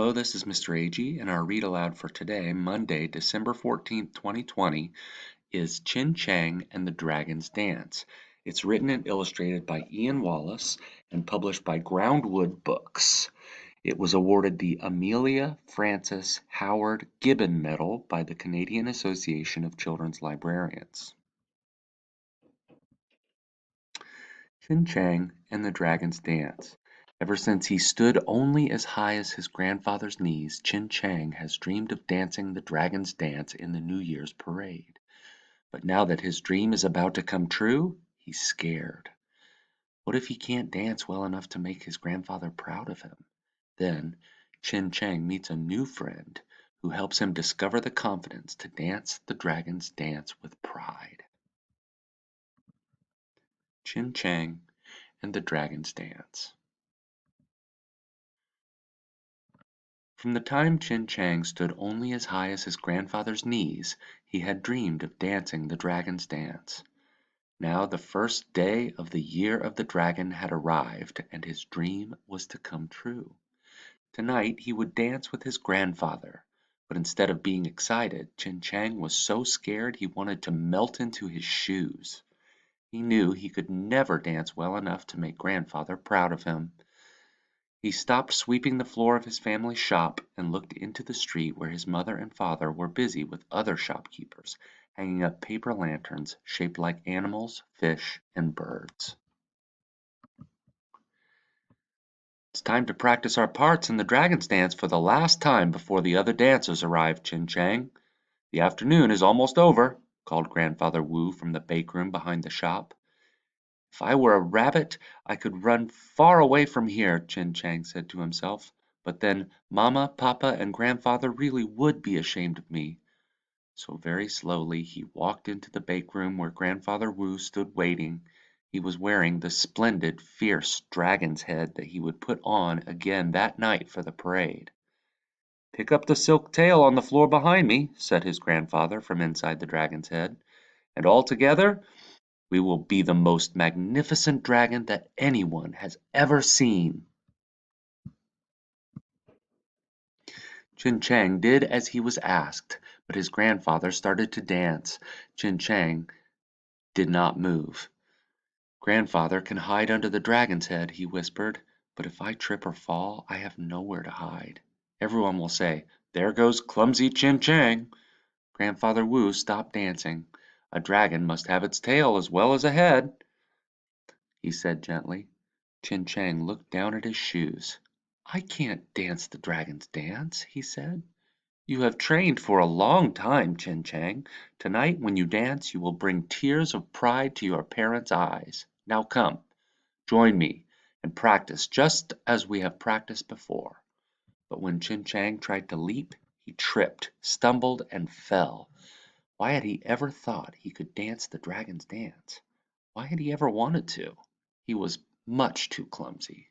Hello, this is Mr. Ag, and our read aloud for today, Monday, December 14th, 2020, is Chiang and the Dragon's Dance. It's written and illustrated by Ian Wallace and published by Groundwood Books. It was awarded the Amelia Frances Howard Gibbon Medal by the Canadian Association of Children's Librarians. Chiang and the Dragon's Dance. Ever since he stood only as high as his grandfather's knees, Chiang has dreamed of dancing the Dragon's Dance in the New Year's parade. But now that his dream is about to come true, he's scared. What if he can't dance well enough to make his grandfather proud of him? Then Chiang meets a new friend who helps him discover the confidence to dance the Dragon's Dance with pride. Chiang and the Dragon's Dance. From the time Chiang stood only as high as his grandfather's knees, he had dreamed of dancing the Dragon's Dance. Now the first day of the Year of the Dragon had arrived, and his dream was to come true. Tonight he would dance with his grandfather, but instead of being excited, Chiang was so scared he wanted to melt into his shoes. He knew he could never dance well enough to make grandfather proud of him. He stopped sweeping the floor of his family shop and looked into the street where his mother and father were busy with other shopkeepers, hanging up paper lanterns shaped like animals, fish, and birds. It's time to practice our parts in the Dragon's Dance for the last time before the other dancers arrive, Chiang. The afternoon is almost over, called Grandfather Wu from the bake room behind the shop. If I were a rabbit, I could run far away from here, Chiang said to himself. But then Mama, Papa, and Grandfather really would be ashamed of me. So very slowly he walked into the bake room where Grandfather Wu stood waiting. He was wearing the splendid, fierce dragon's head that he would put on again that night for the parade. "Pick up the silk tail on the floor behind me," said his grandfather from inside the dragon's head, "and all together we will be the most magnificent dragon that anyone has ever seen." Chiang did as he was asked, but his grandfather started to dance. Chiang did not move. "Grandfather can hide under the dragon's head," he whispered, "but if I trip or fall, I have nowhere to hide. Everyone will say, 'There goes clumsy Chiang.'" Grandfather Wu stopped dancing. "A dragon must have its tail as well as a head," he said gently. Chiang looked down at his shoes. "I can't dance the Dragon's Dance," he said. "You have trained for a long time, Chiang. Tonight when you dance you will bring tears of pride to your parents' eyes. Now come, join me, and practice just as we have practiced before." But when Chiang tried to leap, he tripped, stumbled, and fell. Why had he ever thought he could dance the Dragon's Dance? Why had he ever wanted to? He was much too clumsy.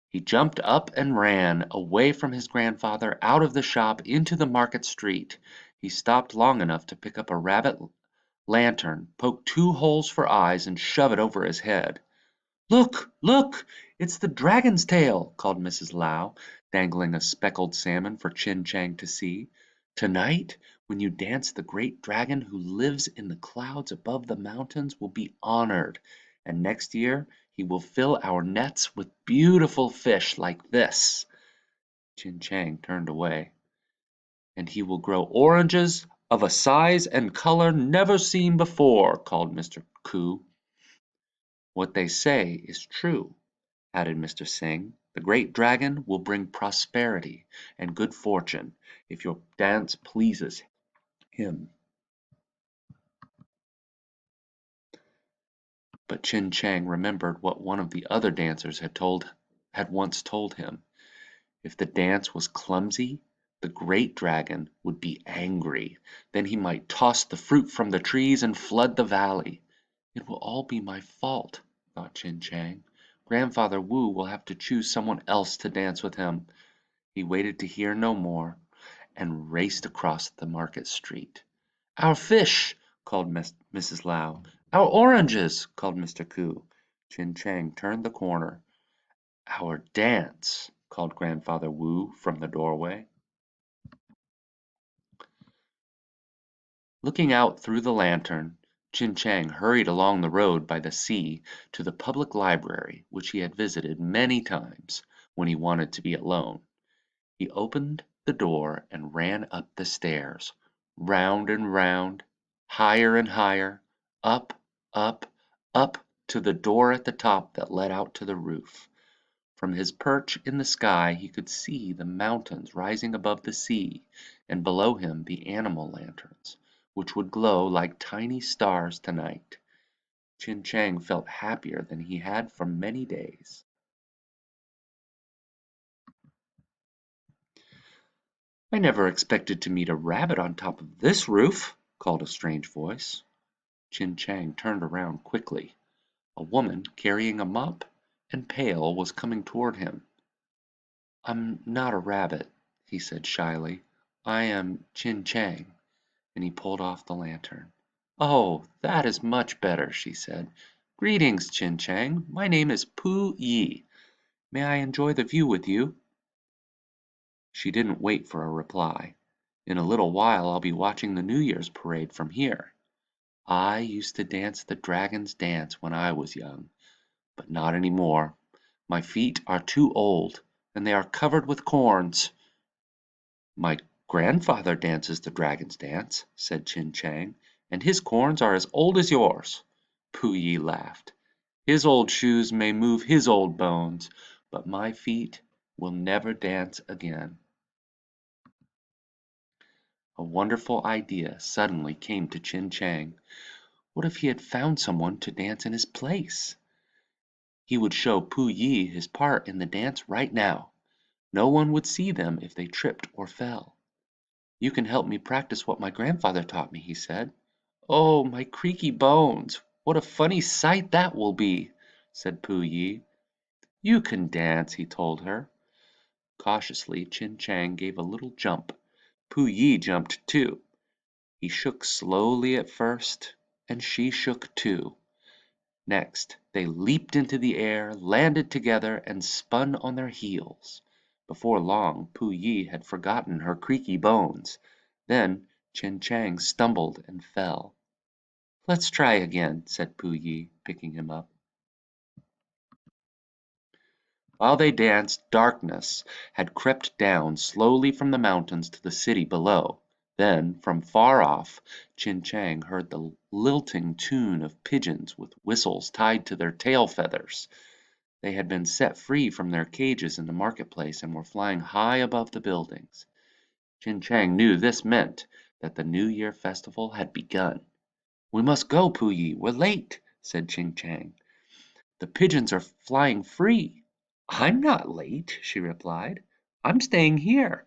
He jumped up and ran, away from his grandfather, out of the shop, into the market street. He stopped long enough to pick up a rabbit lantern, poke 2 holes for eyes, and shove it over his head. "Look, look! It's the dragon's tail!" called Mrs. Lau, dangling a speckled salmon for Chiang to see. "Tonight, when you dance, the great dragon who lives in the clouds above the mountains will be honored, and next year he will fill our nets with beautiful fish like this." Chiang turned away. "And he will grow oranges of a size and color never seen before," called Mr. Ku. "What they say is true," added Mr. Singh. "The great dragon will bring prosperity and good fortune if your dance pleases him." But Chiang remembered what one of the other dancers had once told him. If the dance was clumsy, the great dragon would be angry. Then he might toss the fruit from the trees and flood the valley. "It will all be my fault," thought Chiang. "Grandfather Wu will have to choose someone else to dance with him." He waited to hear no more, and raced across the market street. "Our fish!" called Mrs. Lau. "Our oranges!" called Mr. Ku. Chiang turned the corner. "Our dance," called Grandfather Wu from the doorway. Looking out through the lantern, Chin Chang hurried along the road by the sea to the public library which he had visited many times when he wanted to be alone. He opened the door and ran up the stairs, round and round, higher and higher, up, up, up to the door at the top that led out to the roof. From his perch in the sky he could see the mountains rising above the sea, and below him the animal lanterns, which would glow like tiny stars tonight. Chin Chang felt happier than he had for many days. "I never expected to meet a rabbit on top of this roof," called a strange voice. Chin Chang turned around quickly. A woman carrying a mop and pail was coming toward him. "I'm not a rabbit," he said shyly. "I am Chin Chang," and he pulled off the lantern. "Oh, that is much better," she said. "Greetings, Chin Chang. My name is Pu Yi. May I enjoy the view with you?" She didn't wait for a reply. "In a little while I'll be watching the New Year's parade from here. I used to dance the dragon's dance when I was young, but not any more. My feet are too old, and they are covered with corns." "My grandfather dances the dragon's dance," said Chin Chang, "and his corns are as old as yours." Yi laughed. "His old shoes may move his old bones, but my feet will never dance again." A wonderful idea suddenly came to Chin Chang. What if he had found someone to dance in his place? He would show Yi his part in the dance right now. No one would see them if they tripped or fell. "You can help me practice what my grandfather taught me," he said. "Oh, my creaky bones! What a funny sight that will be!" said Yi. "You can dance," he told her. Cautiously Chin Chang gave a little jump. Yi jumped too. He shook slowly at first, and she shook too. Next they leaped into the air, landed together, and spun on their heels. Before long Yi had forgotten her creaky bones. Then Chin Chang stumbled and fell. "Let's try again," said Yi, picking him up. While they danced, darkness had crept down slowly from the mountains to the city below. Then, from far off, Chin Chang heard the lilting tune of pigeons with whistles tied to their tail feathers. They had been set free from their cages in the marketplace and were flying high above the buildings. Chin Chang knew this meant that the New Year festival had begun. "We must go, Yi. We're late," said Chin Chang. "The pigeons are flying free." "I'm not late," she replied. "I'm staying here."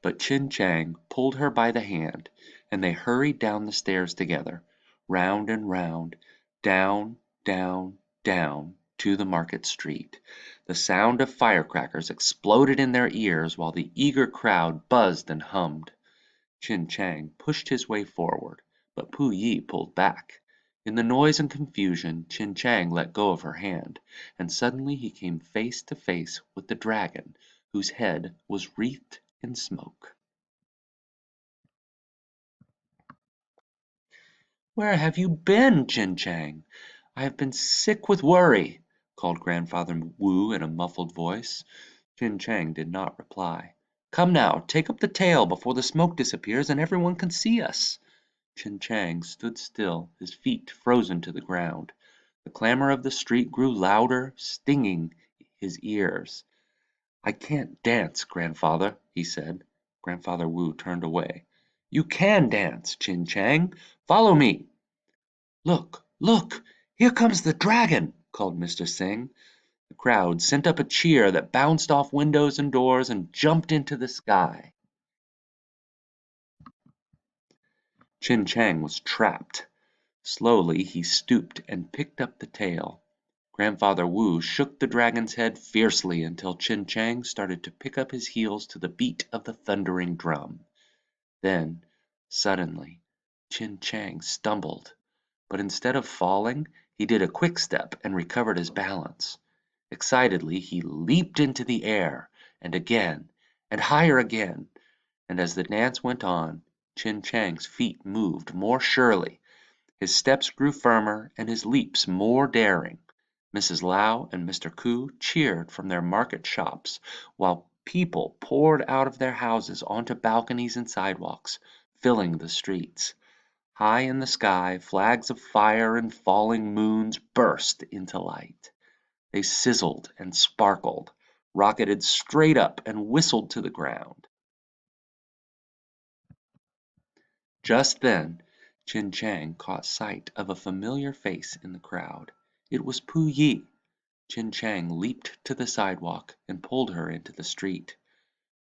But Chin Chang pulled her by the hand, and they hurried down the stairs together, round and round, down, down, down to the market street. The sound of firecrackers exploded in their ears while the eager crowd buzzed and hummed. Chin Chang pushed his way forward, but Yi pulled back. In the noise and confusion Chin Chang let go of her hand, and suddenly he came face to face with the dragon, whose head was wreathed in smoke. "Where have you been, Chin Chang? I have been sick with worry," called Grandfather Wu in a muffled voice. Chin Chang did not reply. "Come now, take up the tail before the smoke disappears and everyone can see us." Chin Chang stood still, his feet frozen to the ground. The clamor of the street grew louder, stinging his ears. "I can't dance, Grandfather," he said. Grandfather Wu turned away. "You can dance, Chin Chang. Follow me." "Look, look! Here comes the dragon!" called Mr. Singh. The crowd sent up a cheer that bounced off windows and doors and jumped into the sky. Chin Chang was trapped. Slowly he stooped and picked up the tail. Grandfather Wu shook the dragon's head fiercely until Chin Chang started to pick up his heels to the beat of the thundering drum. Then, suddenly, Chin Chang stumbled, but instead of falling, He did a quick step and recovered his balance. Excitedly he leaped into the air, and again, and higher again, and as the dance went on, Chin Chang's feet moved more surely, his steps grew firmer, and his leaps more daring. Mrs. Lau and Mr. Ku cheered from their market shops, while people poured out of their houses onto balconies and sidewalks, filling the streets. High in the sky, flags of fire and falling moons burst into light. They sizzled and sparkled, rocketed straight up and whistled to the ground. Just then, Chin Chang caught sight of a familiar face in the crowd. It was Pu Yi. Chin Chang leaped to the sidewalk and pulled her into the street.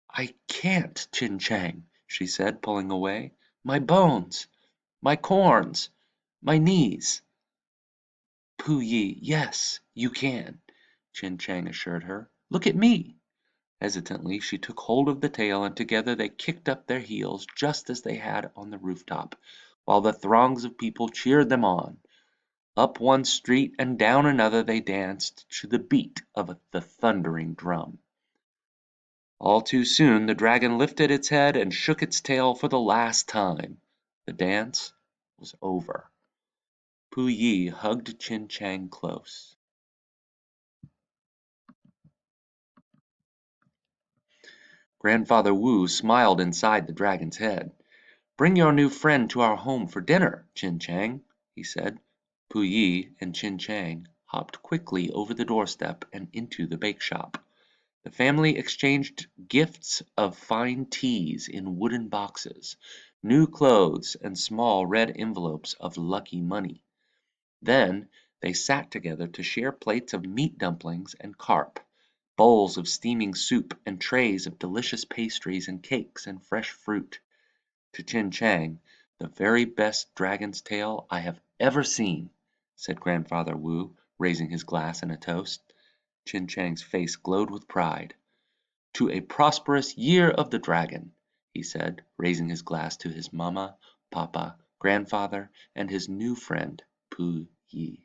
"I can't, Chin Chang," she said, pulling away. "My bones! My corns! My knees!" "Pu Yi, yes, you can," Chin Chang assured her. "Look at me." Hesitantly she took hold of the tail, and together they kicked up their heels just as they had on the rooftop, while the throngs of people cheered them on. Up one street and down another they danced to the beat of the thundering drum. All too soon the dragon lifted its head and shook its tail for the last time. The dance was over. Pu Yi hugged Chin Chang close. Grandfather Wu smiled inside the dragon's head. "Bring your new friend to our home for dinner, Chin Chang," he said. Pu Yi and Chin Chang hopped quickly over the doorstep and into the bake shop. The family exchanged gifts of fine teas in wooden boxes, new clothes, and small red envelopes of lucky money. Then they sat together to share plates of meat dumplings and carp, bowls of steaming soup, and trays of delicious pastries and cakes and fresh fruit. To Chin Chang, "The very best dragon's tail I have ever seen," said Grandfather Wu, raising his glass in a toast. Chin Chang's face glowed with pride. "To a prosperous year of the dragon," he said, raising his glass to his mamma, papa, grandfather, and his new friend, Pu Yi.